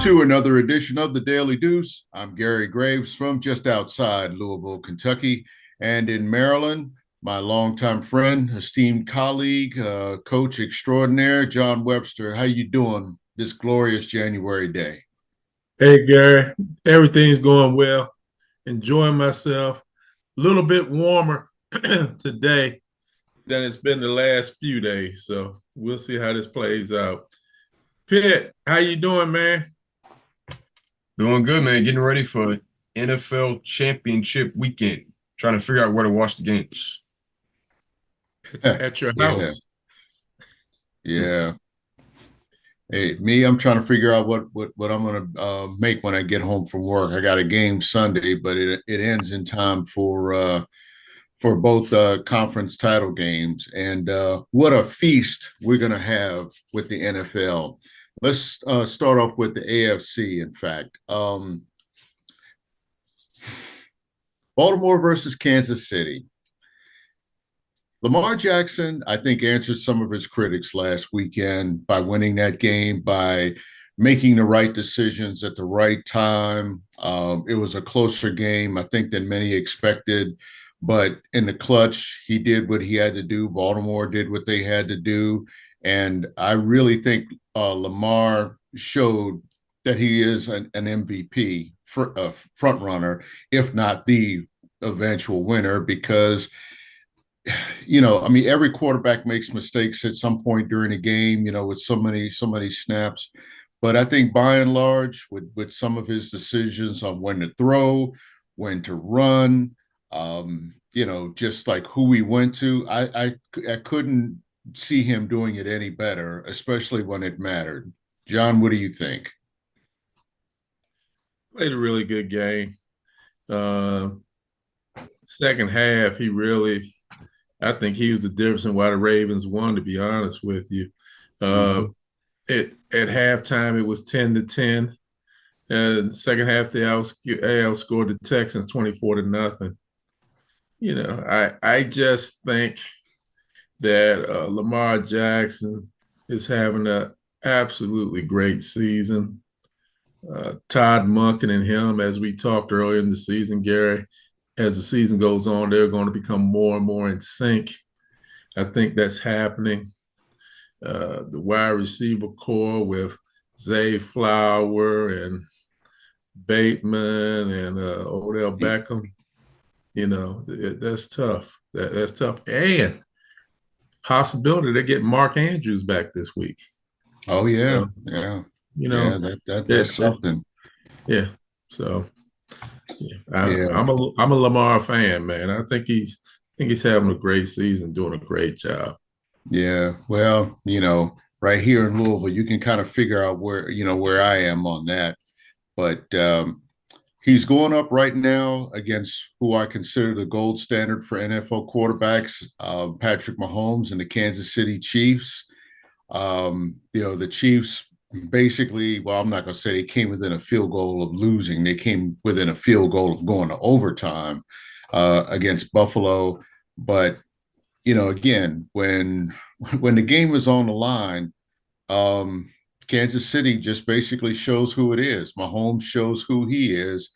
to another edition of the Daily Deuce. I'm Gary Graves from just outside Louisville, Kentucky, and in Maryland, my longtime friend, esteemed colleague, coach extraordinaire, John Webster. How you doing this glorious January day? Hey Gary, everything's going well. Enjoying myself. A little bit warmer today than it's been the last few days. So we'll see how this plays out. Pitt, how you doing, man? Doing good, man. Getting ready for NFL Championship weekend. Trying to figure out where to watch the games. At your Yeah, house. yeah. Hey, me, I'm trying to figure out what I'm gonna make when I get home from work. I got a game Sunday, but it ends in time for both conference title games. And what a feast we're going to have with the NFL. Let's start off with the AFC, in fact. Baltimore versus Kansas City. Lamar Jackson, I think, answered some of his critics last weekend by winning that game, by making the right decisions at the right time. It was a closer game, I think, than many expected. But in the clutch, he did what he had to do. Baltimore did what they had to do. And I really think Lamar showed that he is an MVP, front runner, if not the eventual winner, because I mean, every quarterback makes mistakes at some point during a game, with so many snaps. But I think by and large, with some of his decisions on when to throw, when to run, just like who he went to, I couldn't see him doing it any better, especially when it mattered. John, what do you think? Played a really good game. Uh, Second half, I think he was the difference in why the Ravens won, to be honest with you. Uh, Mhm. at halftime, it was 10-10. And second half, they outscored the Texans 24-0. I just think that Lamar Jackson is having an absolutely great season. Todd Monken and him, as we talked earlier in the season, Gary, as the season goes on, they're going to become more and more in sync. I think that's happening. The wide receiver core with Zay Flower and Bateman and Odell Beckham, that's tough. That's tough. And possibility they get Mark Andrews back this week. Oh yeah, So, yeah, you yeah. know, That's that something. yeah. So yeah, Yeah. I'm a Lamar fan, man. I think he's having a great season, doing a great job. Yeah, well, right here in Louisville, you can kind of figure out where I am on that. But he's going up right now against who I consider the gold standard for NFL quarterbacks, Patrick Mahomes and the Kansas City Chiefs. The Chiefs basically, well, I'm not going to say they came within a field goal of losing. They came within a field goal of going to overtime against Buffalo. But again, when the game was on the line, um, Kansas City just basically shows who it is. Mahomes shows who he is,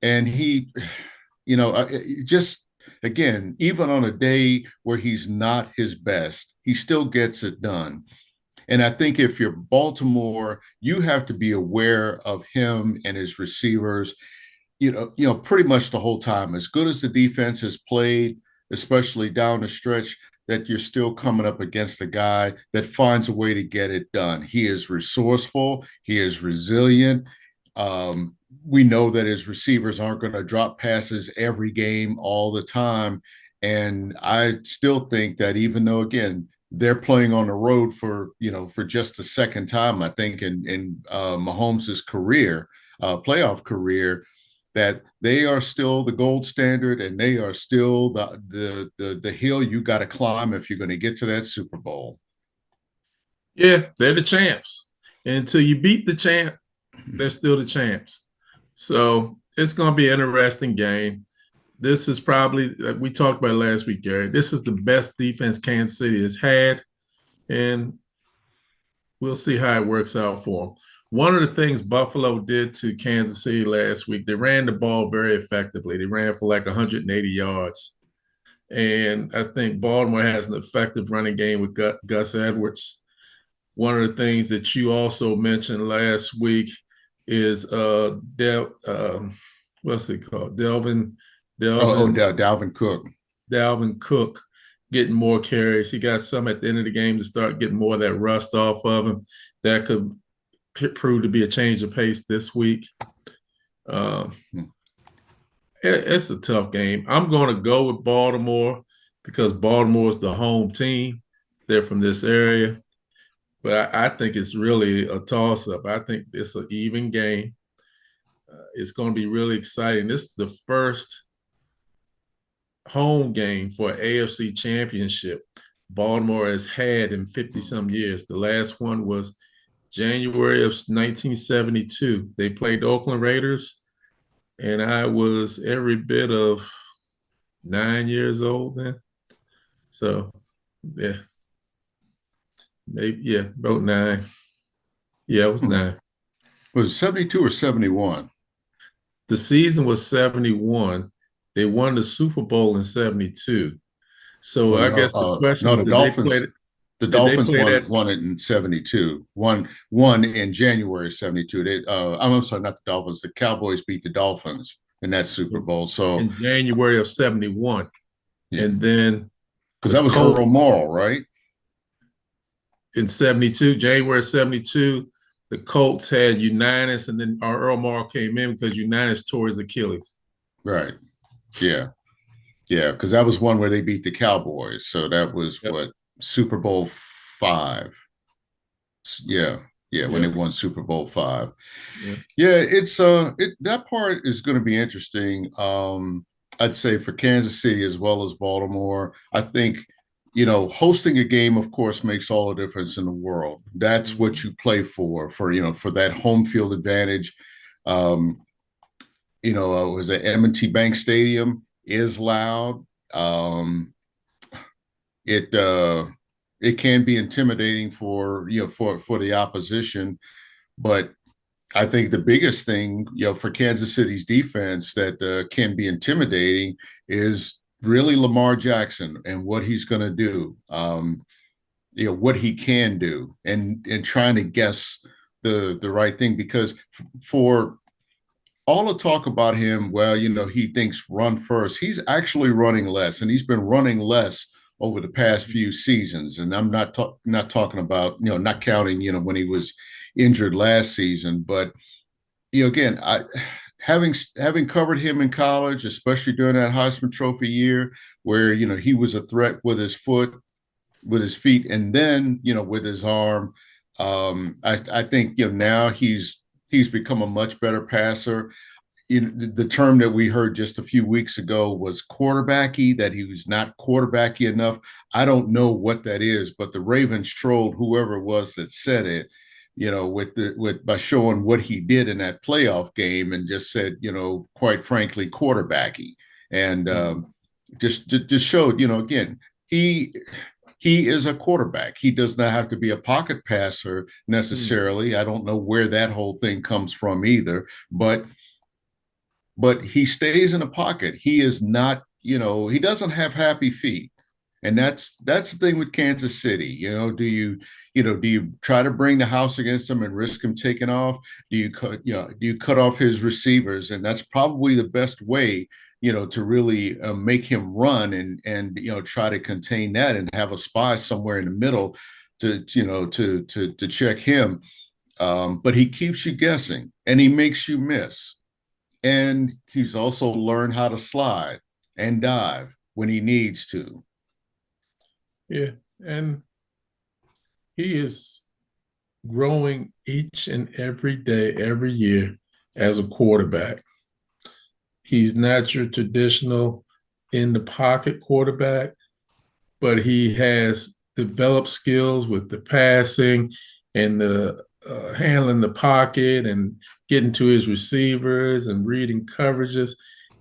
and he, just again, even on a day where he's not his best, he still gets it done. And I think if you're Baltimore, you have to be aware of him and his receivers pretty much the whole time. As good as the defense has played, especially down the stretch, that you're still coming up against a guy that finds a way to get it done. He is resourceful. He is resilient. We know that his receivers aren't going to drop passes every game all the time. And I still think that even though, again, they're playing on the road for just the second time, I think, in Mahomes' career, playoff career, that they are still the gold standard and they are still the hill you got to climb if you're going to get to that Super Bowl. Yeah, they're the champs. And until you beat the champ, they're still the champs. So it's going to be an interesting game. This is probably, like we talked about last week, Gary. This is the best defense Kansas City has had, and we'll see how it works out for them. One of the things Buffalo did to Kansas City last week, they ran the ball very effectively. They ran for like 180 yards. And I think Baltimore has an effective running game with Gus Edwards. One of the things that you also mentioned last week is what's it called? Delvin Dalvin Cook. Dalvin Cook getting more carries. He got some at the end of the game to start getting more of that rust off of him. That could prove to be a change of pace this week. It's a tough game. I'm going to go with Baltimore because Baltimore is the home team. They're from this area. But I think it's really a toss-up. I think it's an even game. It's going to be really exciting. This is the first home game for AFC Championship Baltimore has had in 50-some years. The last one was January of 1972. They played the Oakland Raiders, and I was every bit of 9 years old then. So, yeah. Maybe, yeah, about 9. Yeah, it was 9. Was it 72 or 71? The season was 71. They won the Super Bowl in 72. So Well, I guess the question no, is, the Dolphins. The did they Dolphins play that? won it in 72. Won in January 72. I'm sorry, not the Dolphins. The Cowboys beat the Dolphins in that Super Bowl. So In January of 71. yeah, And then because the that was Colts Earl Morrall, right? in 72, January 72, the Colts had Unitas, and then Earl Morrall came in because Unitas tore his Achilles. Right. Yeah. Yeah. Because that was one where they beat the Cowboys. So that was what, Super Bowl V. Yeah. Yeah, when they won Super Bowl V. Yeah, it's that part is going to be interesting. I'd say for Kansas City as well as Baltimore. I think, hosting a game, of course, makes all the difference in the world. That's what you play for that home field advantage. Was at M&T Bank Stadium is loud. It can be intimidating for the opposition, but I think the biggest thing for Kansas City's defense that can be intimidating is really Lamar Jackson and what he's going to do. What he can do, and trying to guess the right thing, because for all the talk about him, well, he thinks run first. He's actually running less, and he's been running less over the past few seasons. And I'm not talking about, not counting, when he was injured last season. But, again, having covered him in college, especially during that Heisman Trophy year, where, he was a threat with his feet, and then, with his arm. I think, now he's become a much better passer. The term that we heard just a few weeks ago was quarterbacky, that he was not quarterbacky enough. I don't know what that is, but the Ravens trolled whoever it was that said it, by showing what he did in that playoff game, and just said, quite frankly, quarterbacky. And just showed, again, he is a quarterback. He does not have to be a pocket passer necessarily. I don't know where that whole thing comes from either, but he stays in the pocket. He is not, he doesn't have happy feet. And that's the thing with Kansas City. Do you try to bring the house against him and risk him taking off? Do you cut off his receivers? And that's probably the best way, to really make him run and try to contain that, and have a spy somewhere in the middle to check him. But he keeps you guessing, and he makes you miss. And he's also learned how to slide and dive when he needs to. Yeah, and he is growing each and every day, every year as a quarterback. He's not your traditional in the pocket quarterback, but he has developed skills with the passing and the handling the pocket and getting to his receivers and reading coverages.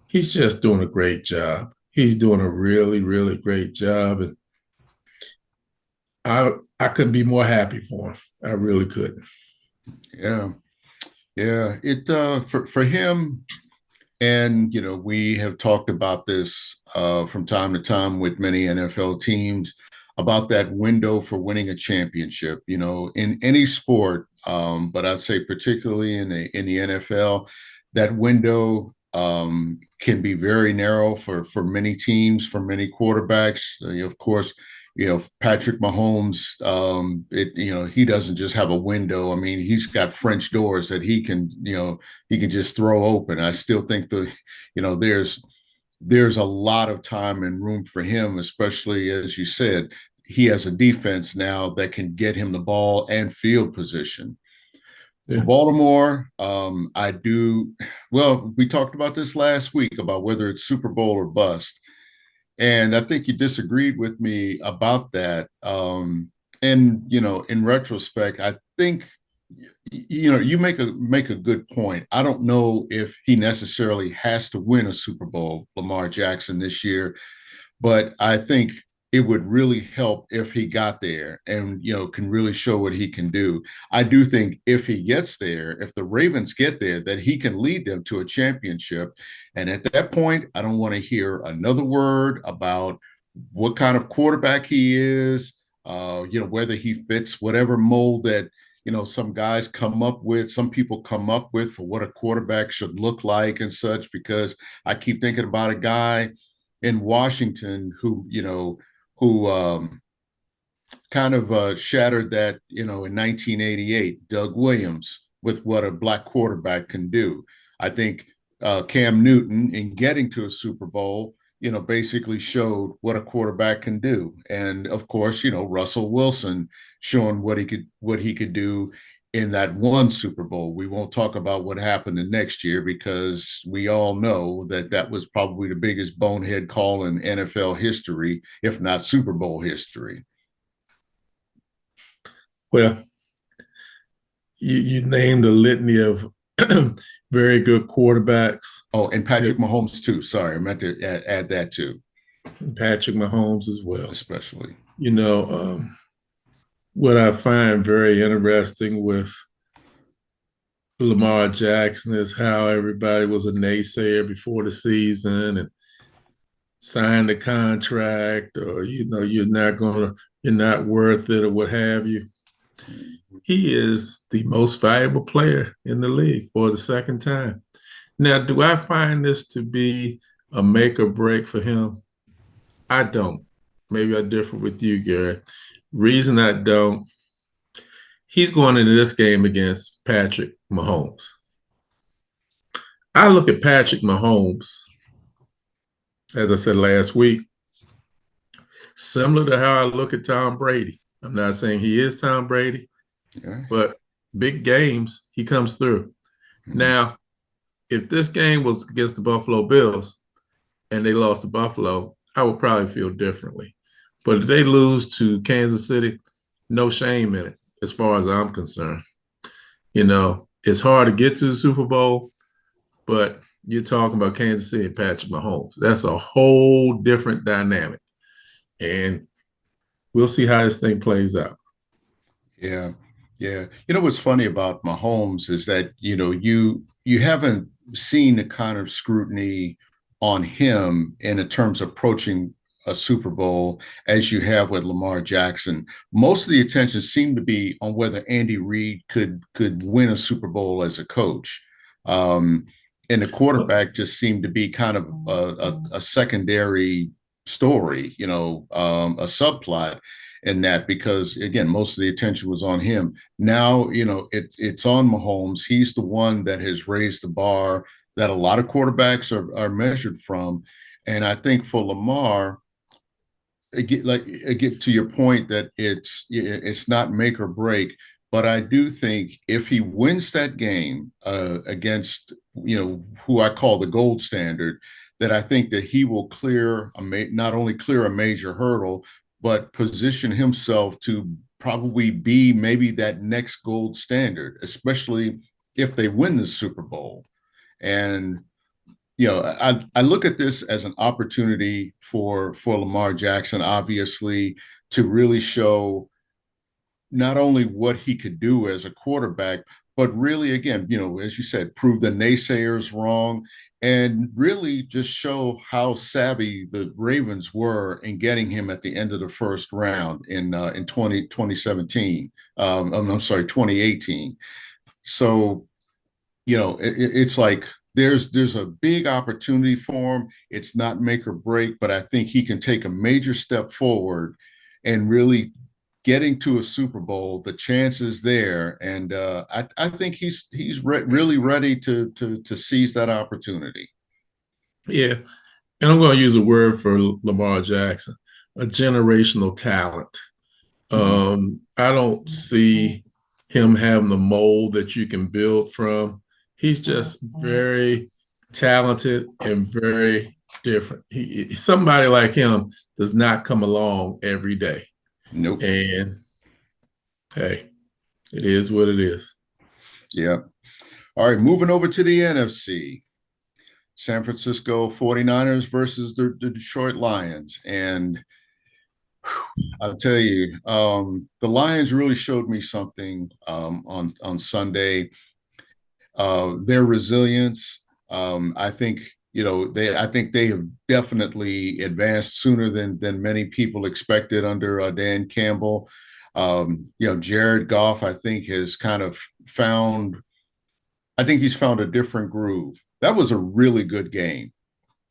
He's just doing a great job. He's doing a really, really great job. And I couldn't be more happy for him. I really couldn't. Yeah. Yeah. It for him. And, we have talked about this from time to time with many NFL teams about that window for winning a championship, in any sport. But I'd say particularly in the NFL, that window can be very narrow for many teams, for many quarterbacks. Of course, Patrick Mahomes, he doesn't just have a window. I mean, he's got French doors that he can just throw open. I still think there's a lot of time and room for him, especially as you said, he has a defense now that can get him the ball and field position. For Yeah. Baltimore, I do. Well, we talked about this last week about whether it's Super Bowl or bust. And I think you disagreed with me about that. And in retrospect, I think you make a good point. I don't know if he necessarily has to win a Super Bowl, Lamar Jackson, this year, but I think it would really help if he got there and can really show what he can do. I do think if he gets there, if the Ravens get there, that he can lead them to a championship. And at that point, I don't want to hear another word about what kind of quarterback he is, whether he fits whatever mold that some guys come up with, some people come up with for what a quarterback should look like and such, because I keep thinking about a guy in Washington who kind of shattered that, in 1988, Doug Williams, with what a black quarterback can do. I think Cam Newton, in getting to a Super Bowl, basically showed what a quarterback can do. And of course, Russell Wilson showing what he could do in that one Super Bowl. We won't talk about what happened the next year because we all know that that was probably the biggest bonehead call in NFL history, if not Super Bowl history. Well, you named a litany of very good quarterbacks. Oh, and Patrick Mahomes too. Sorry, I meant to add that too, Patrick Mahomes as well. especially. You know, what I find very interesting with Lamar Jackson is how everybody was a naysayer before the season and signed a contract, or you're not worth it, or what have you. He is the most valuable player in the league for the second time. Now, do I find this to be a make or break for him? I don't. Maybe I differ with you, Gary. Reason I don't, he's going into this game against Patrick Mahomes. I look at Patrick Mahomes, as I said last week, similar to how I look at Tom Brady. I'm not saying he is Tom Brady, Yeah. but big games, he comes through. Mm-hmm. Now, if this game was against the Buffalo Bills and they lost to Buffalo, I would probably feel differently. But if they lose to Kansas City, no shame in it, as far as I'm concerned. It's hard to get to the Super Bowl, but you're talking about Kansas City and Patrick Mahomes. That's a whole different dynamic. And we'll see how this thing plays out. Yeah. Yeah. What's funny about Mahomes is that, you haven't seen the kind of scrutiny on him in terms of approaching a Super Bowl as you have with Lamar Jackson. Most of the attention seemed to be on whether Andy Reid could win a Super Bowl as a coach. Um, and the quarterback just seemed to be kind of a secondary story, a subplot in that, because again, most of the attention was on him. Now, it's on Mahomes. He's the one that has raised the bar that a lot of quarterbacks are measured from. And I think for Lamar, get to your point that it's not make or break, but I do think if he wins that game against who I call the gold standard, that I think that he will not only clear a major hurdle, but position himself to probably be maybe that next gold standard, especially if they win the Super Bowl. And I look at this as an opportunity for Lamar Jackson, obviously, to really show not only what he could do as a quarterback, but really, again, as you said, prove the naysayers wrong and really just show how savvy the Ravens were in getting him at the end of the first round in 2017. I'm sorry, 2018. So, it's like there's a big opportunity for him. It's not make or break, but I think he can take a major step forward and really getting to a Super Bowl. The chance is there, and I think really ready to seize that opportunity. Yeah. And I'm going to use a word for Lamar Jackson, a generational talent. Mhm. I don't see him having the mold that you can build from. He's just very talented and very different. Somebody like him does not come along every day. Nope. And hey, it is what it is. Yeah. All right, moving over to the NFC. San Francisco 49ers versus the Detroit Lions. And I'll tell you, the Lions really showed me something on Sunday. Their resilience. I think I think they have definitely advanced sooner than many people expected under Dan Campbell. Jared Goff, I think, has kind of found. I think he's found a different groove. That was a really good game.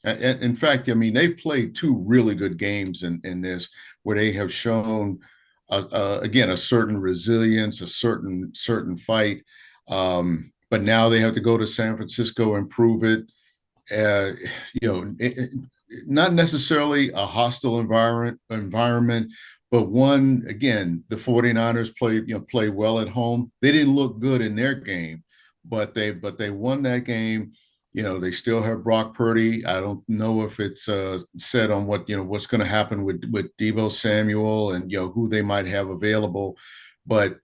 In fact, I mean, they've played two really good games in this where they have shown, again, a certain resilience, a certain fight. But now they have to go to San Francisco and prove it. Uh, Not necessarily a hostile environment, but one again, the 49ers play well at home. They didn't look good in their game, but they won that game. They still have Brock Purdy. I don't know if it's set on what's going to happen with Deebo Samuel and who they might have available, but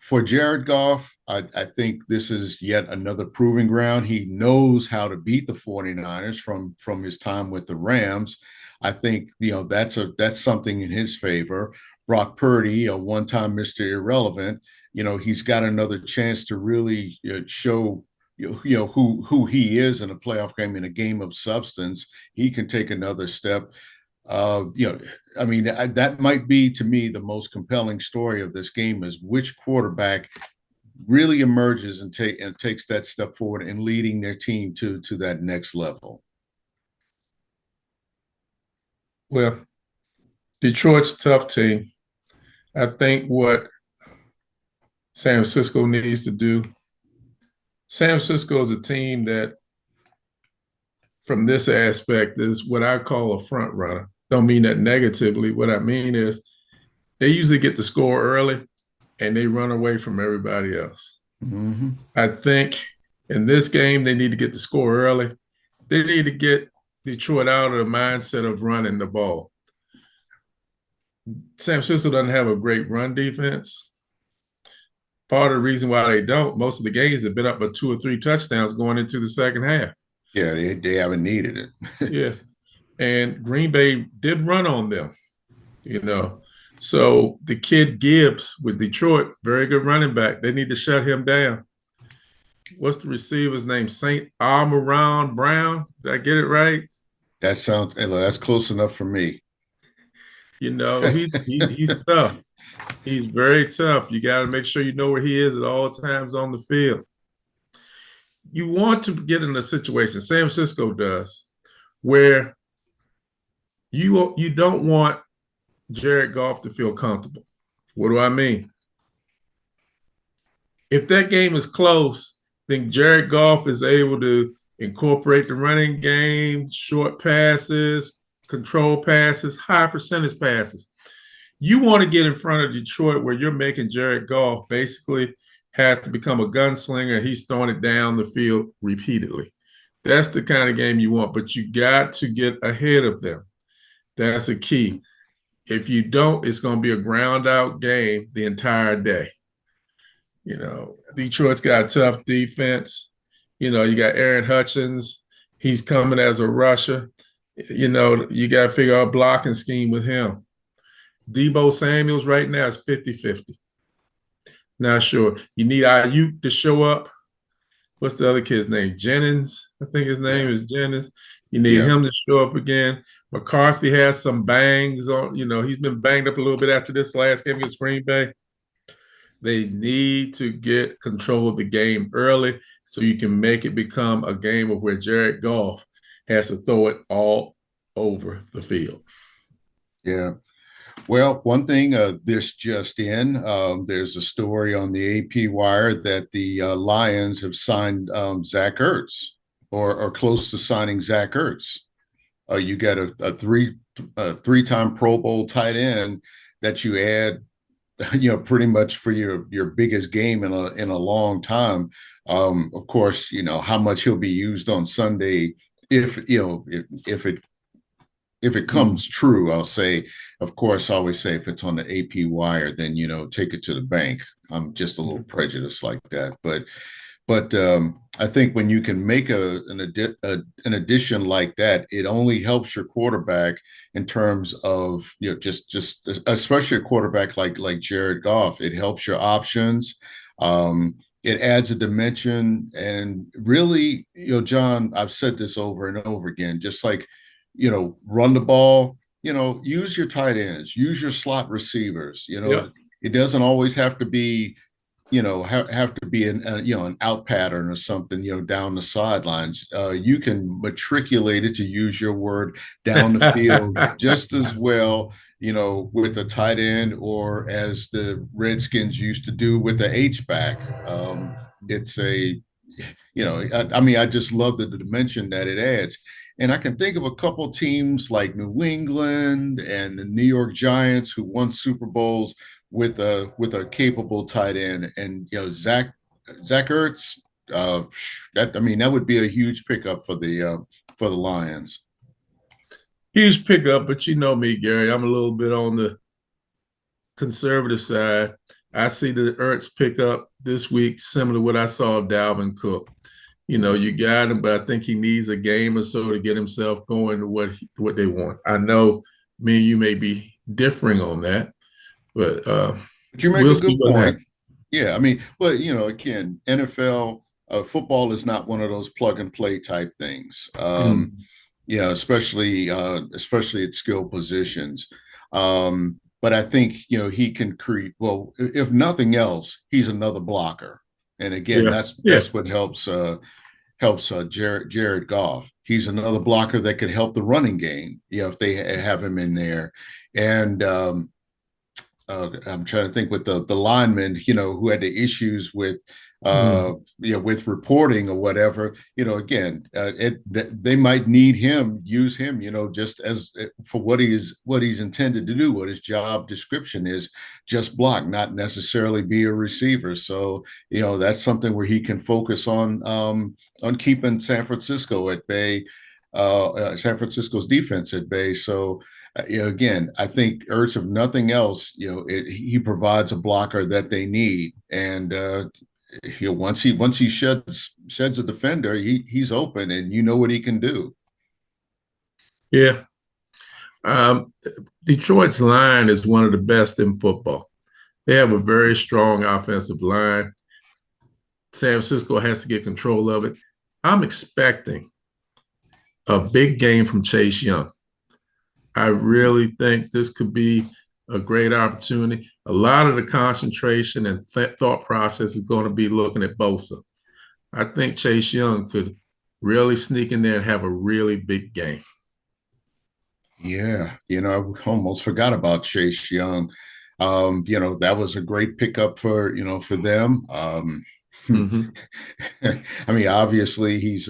for Jared Goff, I think this is yet another proving ground. He knows how to beat the 49ers from his time with the Rams. I think that's something in his favor. Brock Purdy, a one-time Mr. Irrelevant, he's got another chance to really show who he is in a playoff game, in a game of substance. He can take another step. I mean, that might be to me the most compelling story of this game is which quarterback really emerges and takes that step forward in leading their team to that next level. Well, Detroit's a tough team. I think what San Francisco needs to do, San Francisco is a team that, from this aspect, is what I call a front runner. Don't mean that negatively. What I mean is they usually get the score early and they run away from everybody else. Mm-hmm. I think in this game, they need to get the score early. They need to get Detroit out of the mindset of running the ball. San Francisco doesn't have a great run defense. Part of the reason why they don't, most of the games have been up by 2 or 3 touchdowns going into the second half. Yeah, they haven't needed it. Yeah. And Green Bay did run on them, So the kid Gibbs with Detroit, very good running back. They need to shut him down. What's the receiver's name? St. Almiron Brown? Did I get it right? That's close enough for me. He's tough. He's very tough. You got to make sure you know where he is at all times on the field. You want to get in a situation, San Francisco does, where you don't want Jared Goff to feel comfortable. What do I mean? If that game is close, then Jared Goff is able to incorporate the running game, short passes, control passes, high percentage passes. You want to get in front of Detroit where you're making Jared Goff basically have to become a gunslinger. He's throwing it down the field repeatedly. That's the kind of game you want, but you got to get ahead of them. That's a key. If you don't, it's going to be a ground out game the entire day. Detroit's got a tough defense. You got Aaron Hutchins. He's coming as a rusher. You got to figure out a blocking scheme with him. Debo Samuels right now is 50-50. Not sure. You need Ayuk to show up. What's the other kid's name? Jennings. I think his name Yeah, is Jennings. You need yeah, him to show up again. McCarthy has some bangs on, he's been banged up a little bit after this last game against Green Bay. They need to get control of the game early so you can make it become a game of where Jared Goff has to throw it all over the field. yeah. Well, one thing this just in, there's a story on the AP wire that the Lions have signed Zach Ertz or close to signing Zach Ertz. You get a three-time Pro Bowl tight end that you add, pretty much for your biggest game in a long time. Of course, how much he'll be used on Sunday if it Mm. comes true. I'll say, of course, I always say if it's on the AP wire, then take it to the bank. I'm just a little prejudiced like that, but I think when you can make an addition like that, it only helps your quarterback in terms of just especially a quarterback like Jared Goff. It helps your options. It adds a dimension, and really, John, I've said this over and over again. Just like run the ball. Use your tight ends, use your slot receivers. Yep. It doesn't always have to be have to be an out pattern or something down the sidelines. You can matriculate it, to use your word, down the field just as well, with a tight end, or as the Redskins used to do with the H-back. It's a I mean, I just love the dimension that it adds. And I can think of a couple teams like New England and the New York Giants who won Super Bowls with a capable tight end. And Zach Ertz, that would be a huge pickup for the Lions. Huge pickup, but you know me, Gary. I'm a little bit on the conservative side. I see the Ertz pickup this week similar to what I saw of Dalvin Cook. You got him, but I think he needs a game or so to get himself going to what they want. I know me and you may be differing on that, but But you make we'll a see good what point. happens. Yeah, I mean, but again, NFL football is not one of those plug and play type things. Mm. Especially at skill positions. But I think he can create. Well, if nothing else, he's another blocker. And again, Yeah, that's yeah. that's what helps Jared Goff. He's another blocker that could help the running game. If they have him in there, and I'm trying to think with the linemen, who had the issues with Mm. with reporting or whatever. Again, they might use him, just as for what he's intended to do, what his job description is, just block, not necessarily be a receiver. So that's something where he can focus on keeping San Francisco at bay, San Francisco's defense at bay. So again, I think Ertz, if nothing else, he provides a blocker that they need, and once he sheds a defender, he's open, and you know what he can do. Yeah. Um, Detroit's line is one of the best in football. They have a very strong offensive line. San Francisco has to get control of it. I'm expecting a big game from Chase Young. I really think this could be a great opportunity. A lot of the concentration and thought process is going to be looking at Bosa. I think Chase Young could really sneak in there and have a really big game. Yeah, I almost forgot about Chase Young. That was a great pickup for them. Mm-hmm. I mean, obviously he's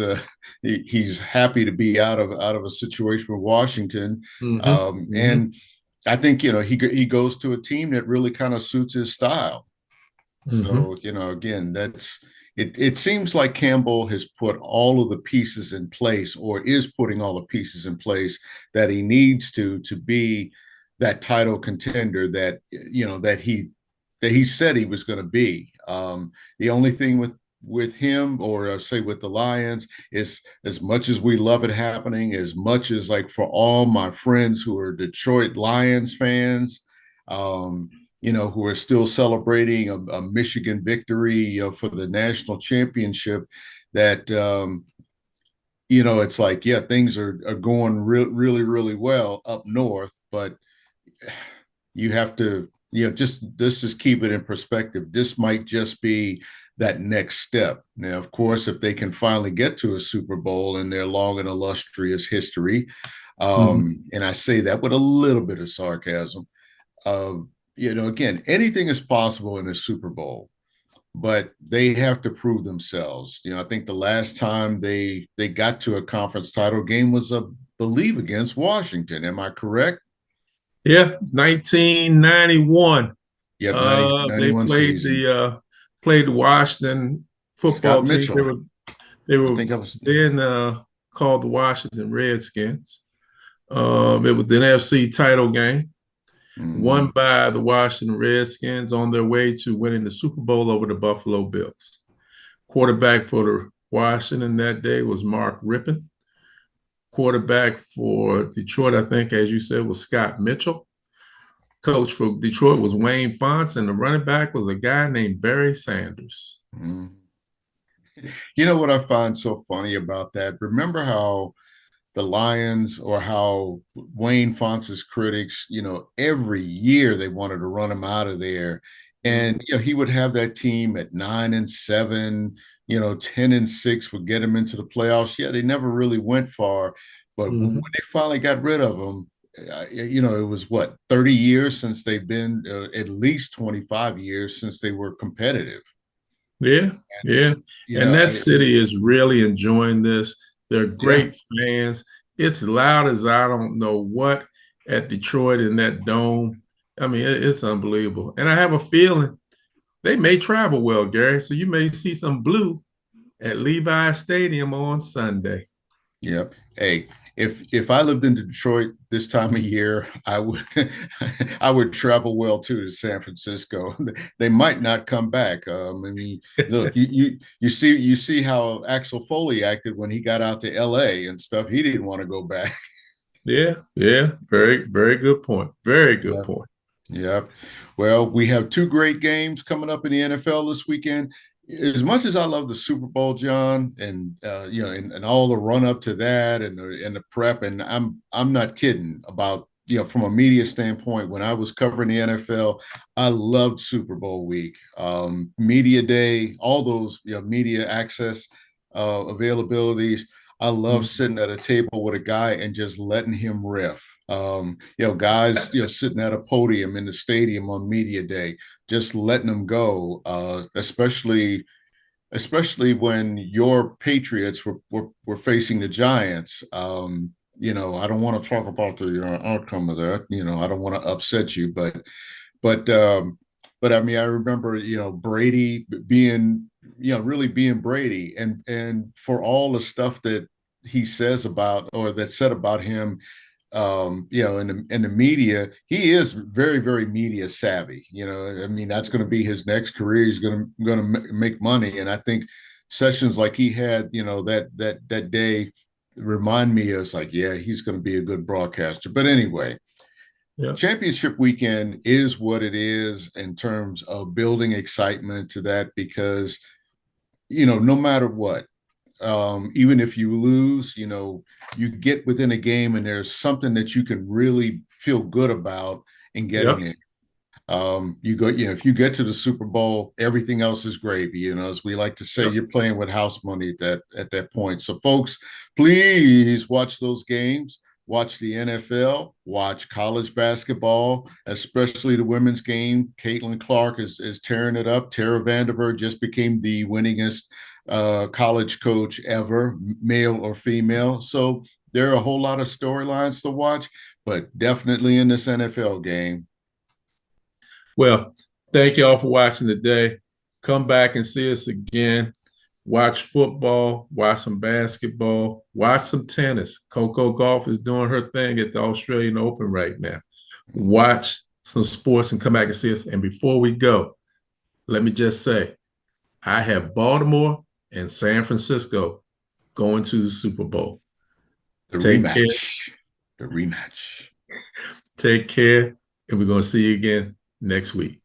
happy to be out of a situation with Washington, Mm-hmm. Mm-hmm. and I think he goes to a team that really kind of suits his style. Mm-hmm. So again, that's it. It seems like Campbell has put all of the pieces in place, or is putting all the pieces in place that he needs to be that title contender that he said he was going to be. The only thing with him, or say with the Lions, is, as much as we love it happening, as much as, like, for all my friends who are Detroit Lions fans, who are still celebrating a Michigan victory, for the national championship. That it's like, yeah, things are going really, really well up north, but you have to, just let's just keep it in perspective. This might just be that next step. Now, of course, if they can finally get to a Super Bowl in their long and illustrious history, Mhm. and I say that with a little bit of sarcasm, again, anything is possible in a Super Bowl, but they have to prove themselves. I think the last time they got to a conference title game was, I believe, against Washington. Am I correct? Yeah, 1991. Yep, 90 They 91 season. played the Washington Scott football team. They Mitchell. were they I were think I was. then called the Washington Redskins. It was the NFC title game, won Mhm. by the Washington Redskins on their way to winning the Super Bowl over the Buffalo Bills. Quarterback for the Washington that day was Mark Rippon. Quarterback for Detroit, I think, as you said, was Scott Mitchell. Coach for Detroit was Wayne Fonts, and the running back was a guy named Barry Sanders. Mhm. You know what I find so funny about that? Remember how the Lions, or how Wayne Fonts' critics, every year they wanted to run him out of there. And Mm-hmm. he would have that team at 9-7, 10-6 would get him into the playoffs. Yeah, they never really went far. But when Mm-hmm. they finally got rid of him, it was what, 30 years since they've been, at least 25 years since they were competitive. Yeah, And, yeah. you And know, that I, city is really enjoying this. They're yeah, great fans. It's loud as I don't know what at Detroit in that dome. I mean, it's unbelievable. And I have a feeling they may travel well, Gary. So you may see some blue at Levi Stadium on Sunday. Yep. Hey, if I lived in Detroit this time of year, I would I would travel well too to San Francisco. They might not come back. I mean, look, you see how Axel Foley acted when he got out to L.A. and stuff. He didn't want to go back. Yeah, yeah. Very, very good point. Very good Yeah. point. Yep. Well, we have two great games coming up in the NFL this weekend. As much as I love the Super Bowl, John, and and all the run up to that, and the prep, and I'm not kidding about, from a media standpoint. When I was covering the NFL, I loved Super Bowl week, media day, all those, media access availabilities. I love Mhm. sitting at a table with a guy and just letting him riff. Guys, sitting at a podium in the stadium on media day, just letting them go. Especially when your Patriots were facing the Giants. I don't want to talk about the outcome of that. I don't want to upset you, but I mean, I remember, Brady being, really being Brady, and for all the stuff that he says about, or that's said about him, in the media, he is very, very media savvy. I mean, that's going to be his next career. He's going to make money, and I think sessions like he had, that day, remind me, it's like, yeah, he's going to be a good broadcaster. But anyway, Yeah, championship weekend is what it is in terms of building excitement to that, because no matter what, even if you lose, you get within a game and there's something that you can really feel good about in getting yeah, it. If you get to the Super Bowl, everything else is gravy. As we like to say, yeah. you're playing with house money at that point. So, folks, please watch those games. Watch the NFL. Watch college basketball, especially the women's game. Caitlin Clark is tearing it up. Tara Vanderveer just became the winningest college coach ever, male or female. So there are a whole lot of storylines to watch, but definitely in this NFL game. Well, thank you all for watching today. Come back and see us again. Watch football, watch some basketball, watch some tennis. Coco Golf is doing her thing at the Australian Open right now. Watch some sports and come back and see us. And before we go, let me just say, I have Baltimore and San Francisco going to the Super Bowl. The Take care. rematch. The rematch. Take care. and we're going to see you again next week.